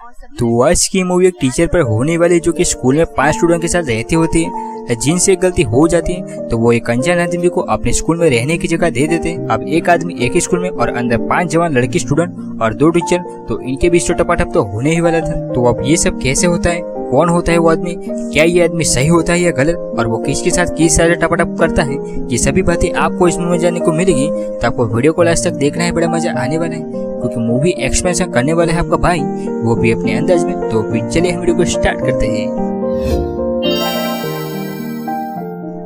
तो आज की मूवी एक टीचर पर होने वाली जो कि स्कूल में 5 स्टूडेंट के साथ रहती होती है, जिनसे गलती हो जाती है तो वो एक अनजान आदमी को अपने स्कूल में रहने की जगह दे देते हैं। अब एक आदमी एक ही स्कूल में और अंदर 5 जवान लड़की स्टूडेंट और 2 टीचर, तो इनके बीच तो टपाटप तो होने ही वाला था। तो अब ये सब कैसे होता है, कौन होता है वो आदमी, क्या ये आदमी सही होता है या गलत, और वो किसके साथ किस तरह टपाटप करता है, ये सभी बातें आपको इस मूवी में जानने को मिलेगी। तो आपको वीडियो को लास्ट तक देखना है, बड़ा मजा आने वाला है क्योंकि मूवी एक्सपेंशन करने वाला है आपका भाई, वो भी अपने अंदाज में। तो फिर चलिए हम वीडियो को स्टार्ट करते हैं।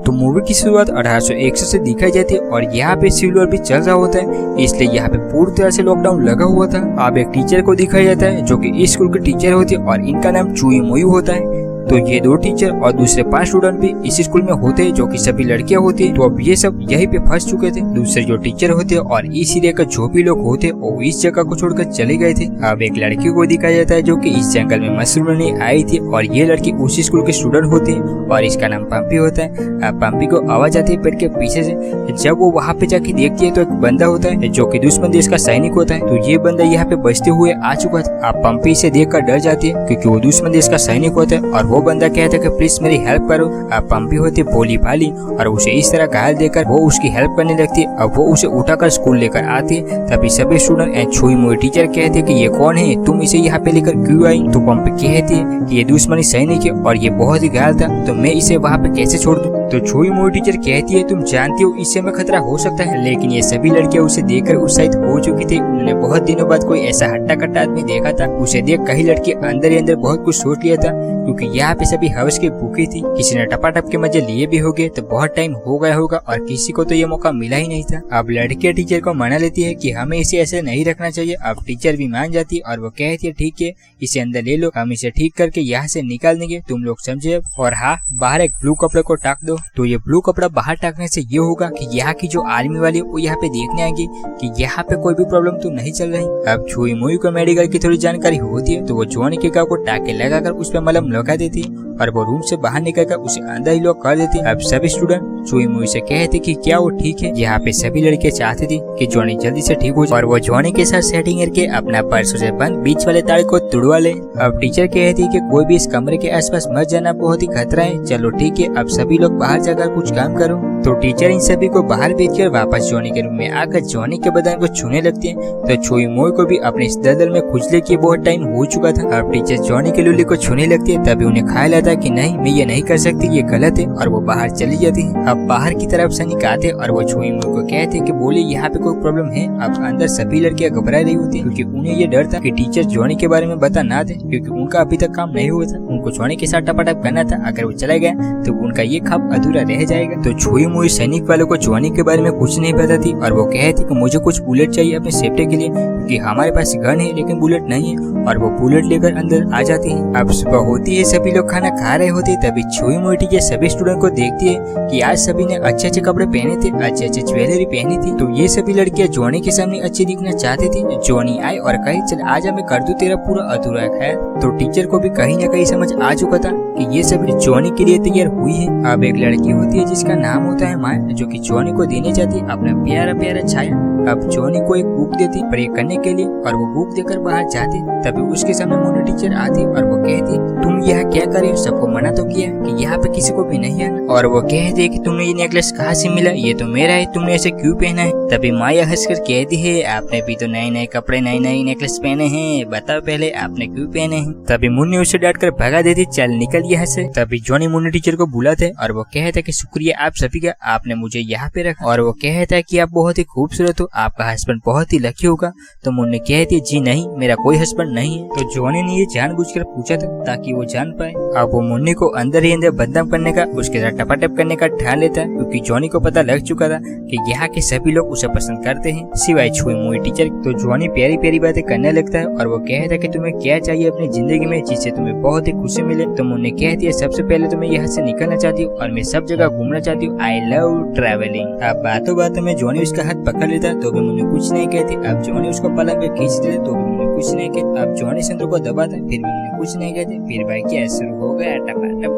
तो मूवी की शुरुआत 1861 से दिखाई जाती है और यहाँ पे सिविल वॉर भी चल रहा होता है, इसलिए यहाँ पे पूरी तरह से लॉकडाउन लगा हुआ था। अब एक टीचर को दिखाया जाता है जो कि इस स्कूल के टीचर होती है और इनका नाम चुई मुई होता है। तो ये 2 टीचर और दूसरे 5 स्टूडेंट भी इस स्कूल में होते हैं जो कि सभी लड़कियां होती है। तो अब ये सब यहीं पे फंस चुके थे। दूसरे जो टीचर होते हैं और इस एरिया का जो भी लोग होते वो इस जगह को छोड़कर चले गए थे। अब एक लड़की को दिखाया जाता है जो कि इस जंगल में मशरूम लेने आई थी और ये लड़की उसी स्कूल के स्टूडेंट होती है और इसका नाम पंपी होता है। अब पंपी को आवाज आती है पेड़ के पीछे से। जब वो वहाँ पे जाके देखती है तो एक बंदा होता है जो कि दुश्मन देश का सैनिक होता है। तो ये बंदा यहाँ पे बचते हुए आ चुका था। अब पंपी से देख कर डर जाती है क्योंकि वो दुश्मन देश का सैनिक होता है और वो बंदा कहता है कि प्लीज मेरी हेल्प करो। अब पंपी होती भोली भाली और उसे इस तरह घायल देकर वो उसकी हेल्प करने लगती है। अब वो उसे उठाकर स्कूल लेकर आती है। तभी सभी स्टूडेंट एंड छुई मुई टीचर कहते हैं कि ये कौन है, तुम इसे यहाँ पे लेकर क्यों आई। तो पंपी कहती है कि ये दुश्मनी सैनिक है और ये बहुत ही घायल था, तो मैं इसे वहाँ पे कैसे छोड़ दूं। तो छुई मुई टीचर कहती है तुम जानती हो इससे में खतरा हो सकता है, लेकिन ये सभी लड़कियां उसे देखकर उत्साहित हो चुकी थी। उन्होंने बहुत दिनों बाद कोई ऐसा हट्टा कट्टा आदमी देखा था। उसे देख कई लड़की अंदर ही अंदर बहुत कुछ सोच लिया था क्योंकि यहाँ पे सभी हवस की भूखी थी। किसी ने टपाटप के मजे लिए भी होंगे तो बहुत टाइम हो गया होगा और किसी को तो ये मौका मिला ही नहीं था। अब लड़कियां टीचर को मना लेती है कि हमें इसे ऐसे नहीं रखना चाहिए। अब टीचर भी मान जाती है और वो कहती है ठीक है इसे अंदर ले लो, हम इसे ठीक करके यहाँ से निकाल देंगे, तुम लोग समझे। और हाँ, बाहर एक ब्लू कपड़े को टाक दो। तो ये ब्लू कपड़ा बाहर टाकने से ये होगा कि यहाँ की जो आर्मी वाली वो यहाँ पे देखने आएंगे कि यहाँ पे कोई भी प्रॉब्लम तो नहीं चल रही। अब छुई मुई को मेडिकल की थोड़ी जानकारी होती है तो वो जॉनी के गाँव को टाके लगाकर उस पर मलहम लगा देती है और वो रूम से बाहर निकलकर उसे अंदर ही लॉक कर देती। अब सभी स्टूडेंट छुई मुई से कहते कि क्या वो ठीक है। यहाँ पे सभी लड़के चाहते थे कि जॉनी जल्दी से ठीक हो जाए और वो जॉनी के साथ सेटिंग करके अपना परसों से बंद बीच वाले तार को तुड़वा ले। अब टीचर कहती कि कोई भी इस कमरे के आसपास मत जाना, बहुत ही खतरा है। चलो ठीक है, अब सभी लोग बाहर जाकर कुछ काम करो। तो टीचर इन सभी को बाहर भेजकर वापस जॉनी के रूम में आकर जॉनी के बदन को छूने लगते हैं। तो छुई मुई को भी अपने इस दलदल में खुजले के बहुत टाइम हो चुका था। अब टीचर जॉनी के लुली को छूने लगती है, तभी उन्हें ख्याल आता कि नहीं मैं ये नहीं कर सकती, ये गलत है, और वो बाहर चली जाती है। अब बाहर की तरफ सैनिक आते और वो छुई मुई को कहते कि बोले यहाँ पे कोई प्रॉब्लम है। अब अंदर सभी लड़कियां घबरा रही होती क्योंकि उन्हें ये डर था कि टीचर जॉनी के बारे में बता ना दे क्योंकि उनका अभी तक काम नहीं हुआ था। उनको जॉनी के साथ टपाटप करना था, अगर वो चला गया तो उनका ये ख्वाब अधूरा रह जाएगा। तो छुई मुई सैनिक वालों को जॉनी के बारे में कुछ नहीं पता थी और वो कहती कि मुझे कुछ बुलेट चाहिए अपने सेफ्टी के लिए क्योंकि हमारे पास गन है लेकिन बुलेट नहीं है, और वो बुलेट लेकर अंदर आ जाती है। अब सुबह होती है, सभी लोग खाना खा रहे होते, तभी छुई मुई टीचर सभी स्टूडेंट को देखती है कि आज सभी ने अच्छे अच्छे कपड़े पहने थे, अच्छे अच्छे ज्वेलरी पहनी थी। तो ये सभी लड़कियां जॉनी के सामने अच्छी दिखना चाहती थी। जॉनी आई और कही चल आज मैं कर दूं तेरा पूरा अधूरा है। तो टीचर को भी कहीं ना कहीं समझ आ चुका था कि ये सभी जॉनी के लिए तैयार हुई है। अब एक लड़की होती है जिसका नाम होता है माया, जो कि जॉनी को देने जाती है अपना प्यारा प्यारा छाया। अब जॉनी को एक बुक देती प्रे करने के लिए और वो बुक देकर बाहर जाती। तभी उसके सामने मोनी टीचर आती और वो कहती तुम यहाँ क्या कर रही हो, सबको मना तो किया कि यहाँ पे किसी को भी नहीं आना। और वो कहती कि तुम्हें ये नेकलेस कहाँ से मिला, ये तो मेरा है, तुमने ऐसे क्यों पहना है। तभी माया हंसकर कहती है आपने भी तो नए नए कपड़े नए नए नेकलेस पहने हैं, बताओ पहले आपने क्यों पहने हैं। तभी मुन्नी उसे डांट कर भगा देती, चल निकल यहाँ से। तभी जॉनी मुन्नी टीचर को बुलाते और वो कहता कि शुक्रिया आप सभी का, आपने मुझे यहाँ पे रखा। और वो कहता है कि आप बहुत ही खूबसूरत हो, आपका हस्बैंड बहुत ही लकी होगा। तो मुन्नी कहती है जी नहीं, मेरा कोई हस्बैंड नहीं है। तो जॉनी ने ये जानबूझकर पूछा था ताकि वो जान पाए। अब वो मुन्नी को अंदर ही अंदर बदनाम करने का, उसके साथ टपाटप करने का ठान लेता है क्योंकि जॉनी को पता लग चुका था कि यहाँ के सभी लोग उसे पसंद करते हैं सिवाय छुई मुई टीचर। तो जॉनी प्यारी प्यारी बातें करने लगता है और वो कहता है कि तुम्हें क्या चाहिए अपनी जिंदगी में जिससे तुम्हें बहुत ही खुशी मिले। तो मुन्नी कहती है सबसे पहले तो मैं यहाँ से निकलना चाहती हूँ और मैं सब जगह घूमना चाहती हूँ, आई लव ट्रैवलिंग। अब बातों बातों में जॉनी उसका हाथ पकड़ लेता है तो भी मुन्नी कुछ नहीं कहती। अब जॉनी उसको पलंग पे खींच देता तो भी मुन्नी कुछ नहीं कहते। अब जॉनी संतरे को दबाता है, फिर भी मुन्नी कुछ नहीं कहते। फिर भाई क्या शुरू हो गया, टपा टप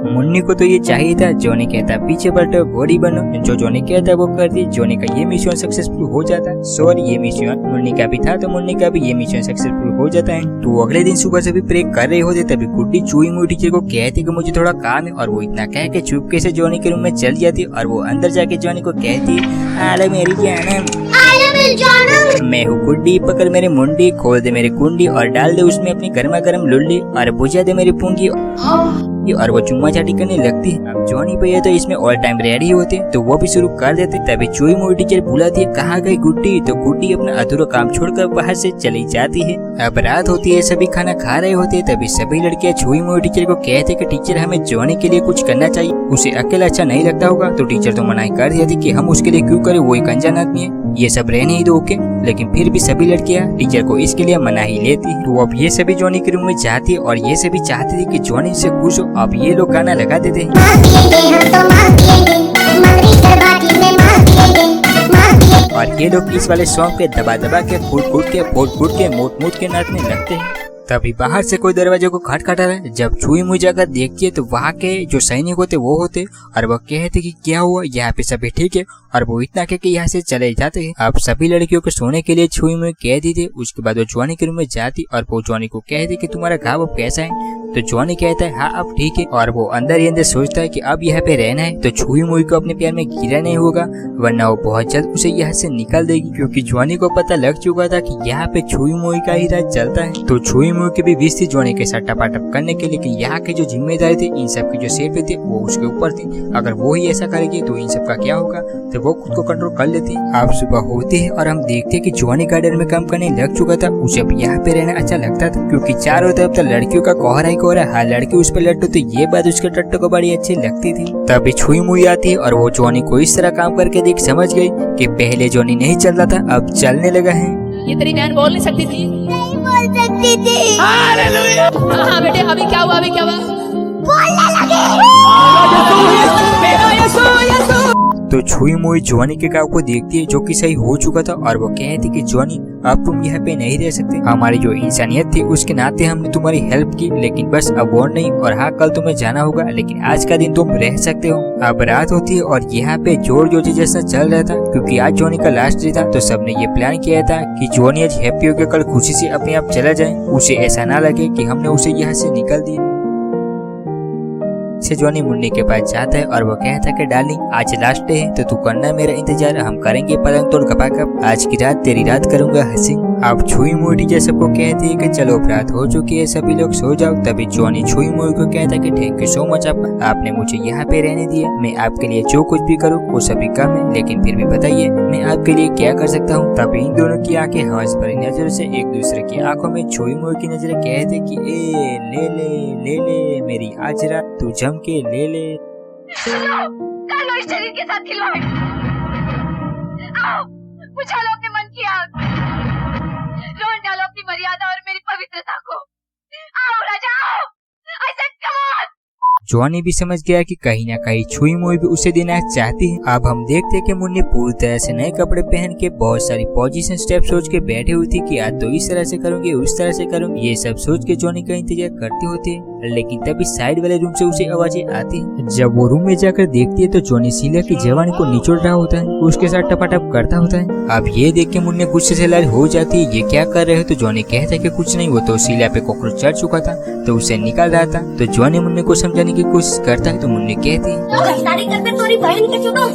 मुन्नी को तो ये चाहिए था। जॉनी कहता पीछे पलटो, घोड़ी बनो। जो जॉनी कहता है वो करती। जॉनी का ये मिशन सक्सेसफुल हो जाता है। सॉरी, ये मिशन मुन्नी का भी था, तो मुन्नी का भी ये मिशन सक्सेसफुल हो जाता है। तो अगले दिन सुबह से भी प्रे कर रहे होते, तभी गुड्डी चुई मुई टीचर को कहती कि मुझे थोड़ा काम है, और वो इतना कह के चुपके से जॉनी के रूम में चल जाती, और वो अंदर जाके जॉनी को कहती, आलो मेरी जानम, मैं हूँ गुड्डी, पकड़ मेरी मुंडी, खोल दे मेरी कुंडी और डाल दे उसमें अपनी गर्मा गर्म लुल्ली, और बुझा दे मेरी पूंगी, और वो चुम्मा चाटी करने लगती। अब जॉनी भैया तो इसमें ऑल टाइम रेडी होते, तो वो भी शुरू कर देते। तभी चुई मुई टीचर बुलाती है, कहाँ गई गुड्डी? तो गुड्डी अपना अधूरा काम छोड़कर बाहर से चली जाती है। अब रात होती है, सभी खाना खा रहे होते, तभी सभी लड़कियां चुई मुई टीचर को कहते कि टीचर हमें जॉनी के लिए कुछ करना चाहिए, उसे अकेला अच्छा नहीं लगता होगा। तो टीचर तो मना कर दिया थी कि हम उसके लिए क्यों करें, वो एक अनजान आदमी है, ये सब रहने ही दो, ओके। लेकिन फिर भी सभी लड़कियां टीचर को इसके लिए मना ही लेती। तो अब ये सभी जॉनी के रूम में जाती है, और ये सभी चाहती थी कि जॉनी से खुश हो। अब ये लोग गाना लगा देते हैं, और ये लोग इस वाले सॉन्ग पे दबा दबा के फूट के मोट के नाचने लगते हैं। तभी बाहर से कोई दरवाजे को खटखटा रहा है। जब चुई मुई जाकर देखती है तो वहाँ के जो सैनिक होते वो होते, और वो कहते कि क्या हुआ, यहाँ पे सभी ठीक है, और वो इतना कह के यहाँ से चले जाते हैं। अब सभी लड़कियों को सोने के लिए चुई मुई कह दी थी। उसके बाद वो जॉनी के रूम में जाती, और वो जॉनी को कहती कि तुम्हारा घाव अब कैसा है? तो जॉनी कहता है हाँ अब ठीक है, और वो अंदर ही अंदर सोचता है कि अब यहाँ पे रहना है तो चुई मुई को अपने प्यार में गिरा नहीं होगा, वरना वो बहुत जल्द उसे यहाँ से निकाल देगी। क्योंकि जॉनी को पता लग चुका था कि यहाँ पे चुई मुई का ही राज चलता है। तो चुई मुई की भी विश थी जॉनी के साथ टपाटप करने के लिए, कि यहाँ की जो जिम्मेदारी थी, इन सब की जो सेफ्टी थी वो उसके ऊपर थी। अगर वो ही ऐसा करेगी तो इन सब का क्या होगा, तो वो खुद को कंट्रोल कर लेती। अब सुबह होती है और हम देखते हैं कि जॉनी गार्डन में काम करने लग चुका था। उसे अब यहाँ पे रहना अच्छा लगता था, क्योंकि चारों तरफ तो लड़कियों का कोहरा ही कोहरा, हर लड़की उस पर लट्टू, तो ये बात उसके टट्टू को बड़ी अच्छी लगती थी। तभी छुई मुई आती है, और वो जॉनी को इस तरह काम करके देख समझ गई कि पहले जॉनी नहीं चलता था, अब चलने लगा है। ये तेरी बहन बोल नहीं सकती थी? नहीं बोल सकती थी। हालेलुया। हाँ बेटे, अभी क्या हुआ? बोलने लगी। तो छुई मुई जॉनी के गाँव को देखती है जो कि सही हो चुका था, और वो कहती कि जॉनी अब तुम यहाँ पे नहीं रह सकते, हमारी जो इंसानियत थी उसके नाते हमने तुम्हारी हेल्प की, लेकिन बस अब और नहीं, और हाँ कल तुम्हें जाना होगा, लेकिन आज का दिन तुम रह सकते हो। अब रात होती है और यहाँ पे जोर जोर जैसा चल रहा था, क्योंकि आज जॉनी का लास्ट डे था। तो सबने ये प्लान किया था कि जॉनी आज हैप्पी होकर कल खुशी से अपने आप चला जाए, उसे ऐसा ना लगे कि हमने उसे यहाँ से निकाल दिया। से जॉनी मुन्नी के पास जाता है, और वो कहता है कि डार्लिंग आज लास्ट डे है, तो तू करना मेरा इंतजार, हम करेंगे पलंग तोड़ गपागप, आज की रात तेरी रात करूंगा हंसी। अब छुई मुई टीचर सबको कहती है कि चलो रात हो चुकी है, सभी लोग सो जाओ। तभी जॉनी छुई मुई को कहता है कि थैंक यू सो मच, आपने मुझे यहाँ पे रहने दिया, मैं आपके लिए जो कुछ भी करूँ वो सभी कम है, लेकिन फिर भी बताइए मैं आपके लिए क्या कर सकता हूँ। तभी इन दोनों की आंखें हवस भरी नजर से एक दूसरे की आंखों में छुई मुई की नजर कहते कि ए ले ले मेरी आज रात तू जम के ले ले। डालो इस शरीर के साथ खिलवाड़, आओ बुझा लो अपने मन की आग, लौट डालो अपनी मर्यादा और मेरी पवित्रता को, आओ राजा आओ, I said come on। Johnny भी समझ गया कि कहीं ना कहीं छुई मुई भी उसे देना चाहती है। अब हम देखते हैं कि मुन्नी पूरी तरह से नए कपड़े पहन के बहुत सारी पोजीशन स्टेप सोच के बैठी हुई थी कि आज तो इस तरह से करूंगी, उस तरह से करूंगी, ये सब सोच के जॉनी का इंतजार करती होती है। लेकिन तभी साइड वाले रूम से उसे आवाजें आती है। जब वो रूम में जाकर देखती है तो जॉनी शीला की जवानी को निचोड़ रहा होता है, उसके साथ टपाटप करता होता है। अब ये देख के मुन्नी गुस्से से लाल हो जाती है, ये क्या कर रहे हो? तो जॉनी कहता है कि कुछ नहीं, वो तो शीला पे कॉकरोच चढ़ चुका था तो उसे निकाल रहा था। तो जॉनी मुन्नी को समझाने की कोशिश करता है, तो मुन्नी कहती है गद्दारी कर बे, तोरी बहन के चुका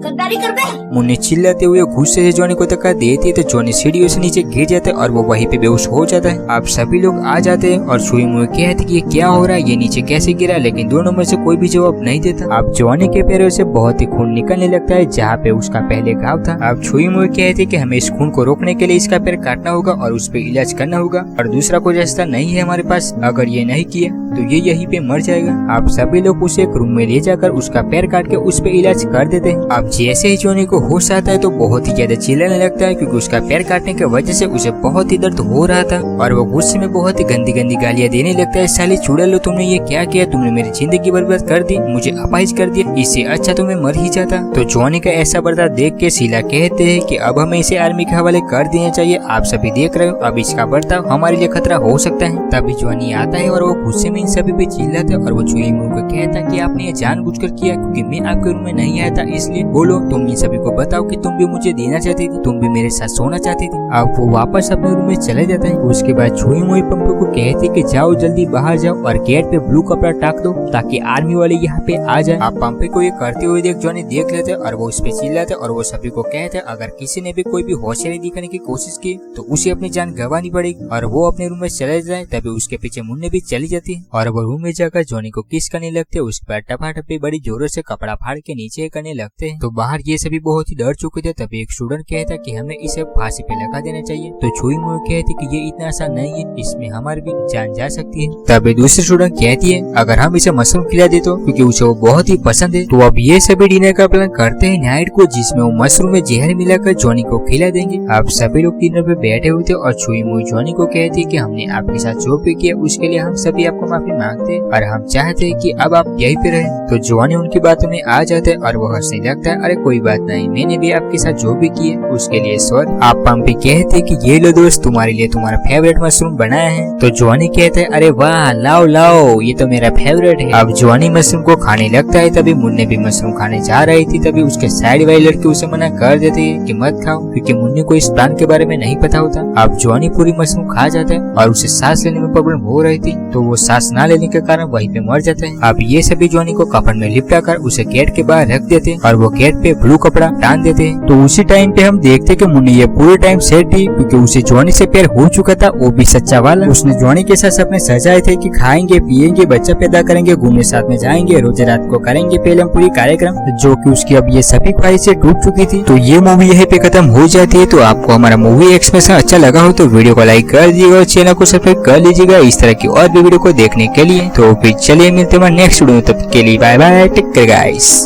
गद्दारी कर बे। मुन्नी चिल्लाते हुए गुस्से से जॉनी को धक्का देती है, तो जॉनी सीढ़ियों से नीचे गिर जाता है और वो वहीं पे बेहोश हो जाता है। अब सभी लोग आ जाते हैं और छुई मुई कहते कि ये क्या हो रहा है, ये नीचे कैसे गिरा, लेकिन दोनों में से कोई भी जवाब नहीं देता। अब जॉनी के पैरों से बहुत ही खून निकलने लगता है जहाँ पे उसका पहले घाव था। अब छुई मुई कहती कि हमें इस खून को रोकने के लिए इसका पैर काटना होगा और उस पर इलाज करना होगा, और दूसरा कोई रास्ता नहीं है हमारे पास। अगर ये नहीं किया तो ये यहीं पे मर जाएगा। अब सभी लोग उसे एक रूम में ले जाकर उसका पैर काट के उस पे इलाज कर देते हैं। अब जैसे ही जॉनी को होश आता है तो बहुत ही ज्यादा चिल्लाने लगता है, क्योंकि उसका पैर काटने की वजह से उसे बहुत ही दर्द हो रहा था और वो गुस्से में बहुत ही गंदी गंदी गालियां देने लगता है। साली चुड़ैलो, तुमने ये क्या किया? तुमने मेरी जिंदगी बर्बाद कर दी, मुझे अपाहिज कर दिया, इससे अच्छा तो मैं मर ही जाता। तो जॉनी का ऐसा बर्ताव देख के शीला कहते हैं कि अब हमें इसे आर्मी के हवाले कर देना चाहिए। आप सभी देख रहे हो, अब इसका बर्ताव हमारे लिए खतरा हो सकता है। तभी जॉनी आता है और वो गुस्से में इन सभी पे चिल्लाता है और वो चुई मुंह को कहता है कि आपने ये जानबूझकर किया, क्योंकि मैं आपके रूम में नहीं आया था, इसलिए बोलो तुम इन सभी को बताओ कि तुम भी मुझे देना चाहती थी, तुम भी मेरे साथ सोना चाहती थी। अब वो वापस अपने रूम में चले जाता है। उसके बाद छुई मुई पंपे को कहते कि जाओ जल्दी बाहर जाओ और गेट पे ब्लू कपड़ा टाक दो ताकि आर्मी वाले यहाँ पे आ जाए। अब पंपे को ये करते हुए देख जॉनी देख लेते और वो उस पे चिल्लाते और वो सभी को कहते अगर किसी ने भी कोई भी होशियारी दिखाने की कोशिश की तो उसे अपनी जान गंवानी पड़ेगी। और वो अपने रूम में चले जाए तभी उसके पीछे मुन्ने भी चली जाती है और वो रूम में जाकर जॉनी को किस करने लगते। उसके बाद टपाटपी बड़ी जोरों से कपड़ा फाड़ के नीचे करने लगते हैं। तो बाहर ये सभी बहुत ही डर चुके थे। तभी एक स्टूडेंट कहता कि हमें इसे फांसी पे लगा देना चाहिए। तो छुई मुई कहती कि ये इतना आसान नहीं है, इसमें हमारी भी जान जा सकती है। तभी दूसरी स्टूडेंट कहती है अगर हम इसे मशरूम खिला दे तो, क्योंकि उसे वो बहुत ही पसंद है। तो अब ये सभी डिनर का प्लान करते हैं नाइट को, जिसमें वो मशरूम में जहर मिलाकर जॉनी को खिला देंगे। अब सभी लोग डिनर पे बैठे हुए थे और छुई मुई जॉनी को कहती है कि हमने आपके साथ जो भी किया उसके लिए हम सभी आपको माफी मांगते हैं और हम चाहते हैं कि अब आप यहीं पे रहें। तो जॉनी उनकी बातों में आ जाता है और वो हंसने लगता है, अरे कोई बात नहीं, मैंने भी आपके साथ जो भी किया उसके लिए सॉरी। आप पंपी कहते कि ये लो दोस्त, तुम्हारे लिए तुम्हारा फेवरेट मशरूम बनाया है। तो जॉनी कहते है अरे वाह, लाओ लाओ, ये तो मेरा फेवरेट है। अब जॉनी मशरूम को खाने लगता है। तभी मुन्ने भी मशरूम खाने जा रही थी। तभी उसके साइड वाली लड़की उसे मना कर देती है कि मत खाओ, क्योंकि मुन्ने को इस प्लान के बारे में नहीं पता होता। अब जॉनी पूरी मशरूम खा जाता है और उसे सांस लेने में प्रॉब्लम हो रही थी, तो वो सांस ना लेने के कारण वहीं पे मर जाता है। अब ये सभी जॉनी को कफन में लिपटा कर उसे गेट के बाहर रख देते हैं और वो गेट पे ब्लू कपड़ा टांग देते हैं। तो उसी टाइम पे हम देखते कि मुन्नी ये पूरे टाइम सेट थी, क्योंकि उसे जॉनी से प्यार हो चुका था, वो भी सच्चा वाला। उसने जॉनी के साथ सपने सजाए थे कि खाएंगे पिएंगे, बच्चा पैदा करेंगे, घूमने साथ में जाएंगे, रोज रात को करेंगे फिल्म पूरी कार्यक्रम, जो कि उसकी अब ये सभी ख्वाहिशें टूट चुकी थी। तो ये मूवी यहीं पे खत्म हो जाती है। तो आपको हमारा मूवी एक्सप्रेशन अच्छा लगा हो तो वीडियो को लाइक कर दीजिएगा और चैनल को सब्सक्राइब कर लीजिएगा इस तरह की और भी वीडियो को देखने के लिए। तो फिर चलिए मिलते हैं नेक्स्ट वीडियो में, तब तक के लिए bye bye, take care guys.